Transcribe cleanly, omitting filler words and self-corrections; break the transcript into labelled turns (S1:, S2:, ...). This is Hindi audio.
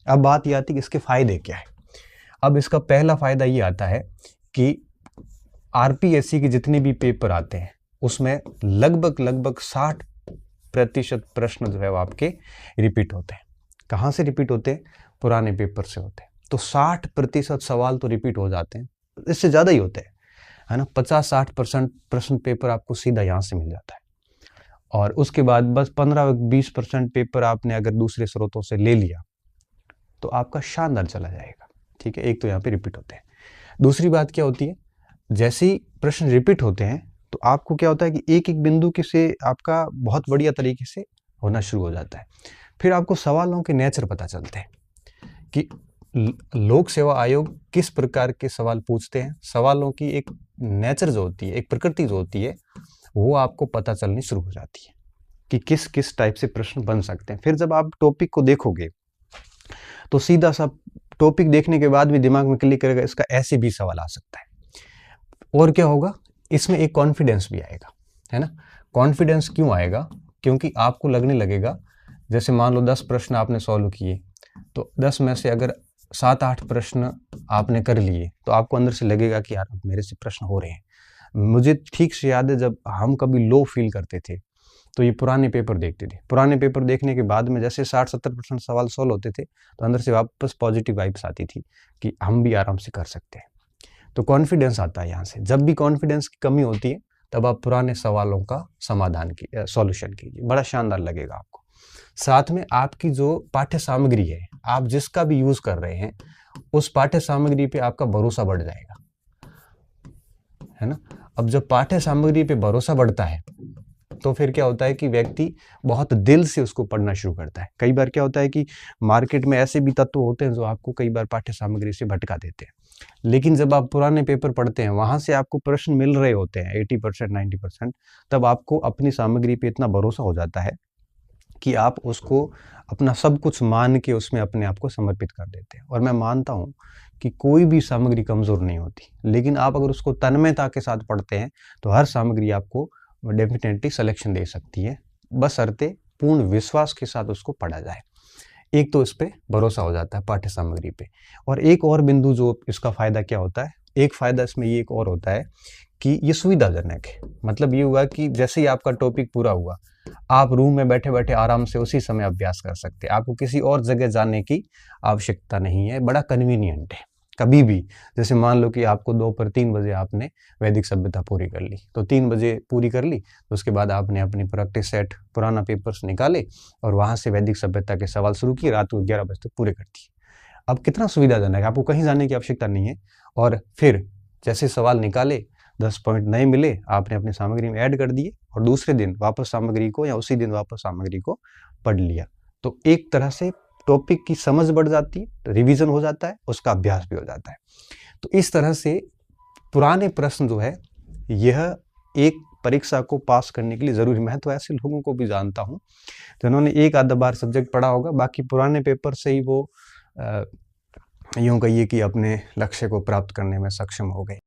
S1: अब बात ये आती है कि इसके फायदे क्या है। अब इसका पहला फायदा ये आता है कि आरपीएससी के जितने भी पेपर आते हैं उसमें लगभग 60% प्रश्न जो है वो आपके रिपीट होते हैं। कहाँ से रिपीट होते हैं? पुराने पेपर से होते हैं। तो 60% सवाल तो रिपीट हो जाते हैं, इससे ज़्यादा ही होते हैं, है ना। 50-60% प्रश्न पेपर आपको सीधा यहाँ से मिल जाता है। और उसके बाद बस 15-20% पेपर आपने अगर दूसरे स्रोतों से ले लिया तो आपका शानदार चला जाएगा। ठीक है, एक तो यहाँ पे रिपीट होते हैं। दूसरी बात क्या होती है, जैसे ही प्रश्न रिपीट होते हैं तो आपको क्या होता है कि एक एक बिंदु के से आपका बहुत बढ़िया तरीके से होना शुरू हो जाता है। फिर आपको सवालों के नेचर पता चलते हैं कि लोक सेवा आयोग किस प्रकार के सवाल पूछते हैं। सवालों की एक नेचर जो होती है, एक प्रकृति जो होती है, वो आपको पता चलनी शुरू हो जाती है कि किस किस टाइप से प्रश्न बन सकते हैं। फिर जब आप टॉपिक को देखोगे तो सीधा सा टॉपिक देखने के बाद भी दिमाग में क्लिक करेगा इसका ऐसे भी सवाल आ सकता है। और क्या होगा, इसमें एक कॉन्फिडेंस भी आएगा, है ना। कॉन्फिडेंस क्यों आएगा? क्योंकि आपको लगने लगेगा, जैसे मान लो 10 प्रश्न आपने सॉल्व किए तो 10 में से अगर 7-8 प्रश्न आपने कर लिए तो आपको अंदर से लगेगा कि यार अब मेरे से प्रश्न हो रहे हैं। मुझे ठीक से याद है जब हम कभी लो फील करते थे तो ये पुराने पेपर देखते थे। पुराने पेपर देखने के बाद में जैसे 60-70% सवाल सॉल्व होते थे तो अंदर से वापस पॉजिटिव वाइब्स आती थी कि हम भी आराम से कर सकते हैं। तो कॉन्फिडेंस आता है यहाँ से। जब भी कॉन्फिडेंस की कमी होती है तब आप पुराने सवालों का समाधान की सॉल्यूशन कीजिए, बड़ा शानदार लगेगा आपको। साथ में आपकी जो पाठ्य सामग्री है, आप जिसका भी यूज कर रहे हैं, उस पाठ्य सामग्री पे आपका भरोसा बढ़ जाएगा, है ना। अब जब पाठ्य सामग्री पे भरोसा बढ़ता है तो फिर क्या होता है कि व्यक्ति बहुत दिल से उसको पढ़ना शुरू करता है। कई बार क्या होता है कि मार्केट में ऐसे भी तत्व होते हैं जो आपको कई बार पाठ्य सामग्री से भटका देते हैं, लेकिन जब आप पुराने पेपर पढ़ते हैं, वहां से आपको प्रश्न मिल रहे होते हैं 80% 90%, तब आपको अपनी सामग्री पे इतना भरोसा हो जाता है कि आप उसको अपना सब कुछ मान के उसमें अपने आप को समर्पित कर देते हैं। और मैं मानता हूँ कि कोई भी सामग्री कमजोर नहीं होती, लेकिन आप अगर उसको तन्मयता के साथ पढ़ते हैं तो हर सामग्री आपको डेफिनेटली सिलेक्शन दे सकती है, बशर्ते पूर्ण विश्वास के साथ उसको पढ़ा जाए। एक तो इस पे भरोसा हो जाता है पाठ्य सामग्री पे। और एक और बिंदु जो इसका फायदा क्या होता है, एक फायदा इसमें ये एक और होता है कि ये सुविधाजनक है। मतलब ये हुआ कि जैसे ही आपका टॉपिक पूरा हुआ, आप रूम में बैठे बैठे आराम से उसी समय अभ्यास कर सकते हैं। आपको किसी और जगह जाने की आवश्यकता नहीं है, बड़ा कन्वीनियंट है। कभी भी, जैसे मान लो कि आपको दोपहर 3 बजे आपने वैदिक सभ्यता पूरी कर ली, तो 3 बजे पूरी कर ली, तो उसके बाद आपने अपनी प्रैक्टिस सेट पुराना पेपर्स निकाले और वहां से वैदिक सभ्यता के सवाल शुरू किए, रात को 11 बजे तक पूरे कर दिए। अब कितना सुविधाजनक है, आपको कहीं जाने की आवश्यकता नहीं है। और फिर जैसे सवाल निकाले, 10 पॉइंट नए मिले, आपने अपनी सामग्री में ऐड कर दिए और दूसरे दिन वापस सामग्री को या उसी दिन वापस सामग्री को पढ़ लिया। तो एक तरह से टॉपिक की समझ बढ़ जाती है, रिवीजन हो जाता है, उसका अभ्यास भी हो जाता है। तो इस तरह से पुराने प्रश्न जो है, यह एक परीक्षा को पास करने के लिए जरूरी। मैं तो ऐसे लोगों को भी जानता हूं जिन्होंने एक आधा बार सब्जेक्ट पढ़ा होगा, बाकी पुराने पेपर से ही वो यूं कहिए कि अपने लक्ष्य को प्राप्त करने में सक्षम हो गए।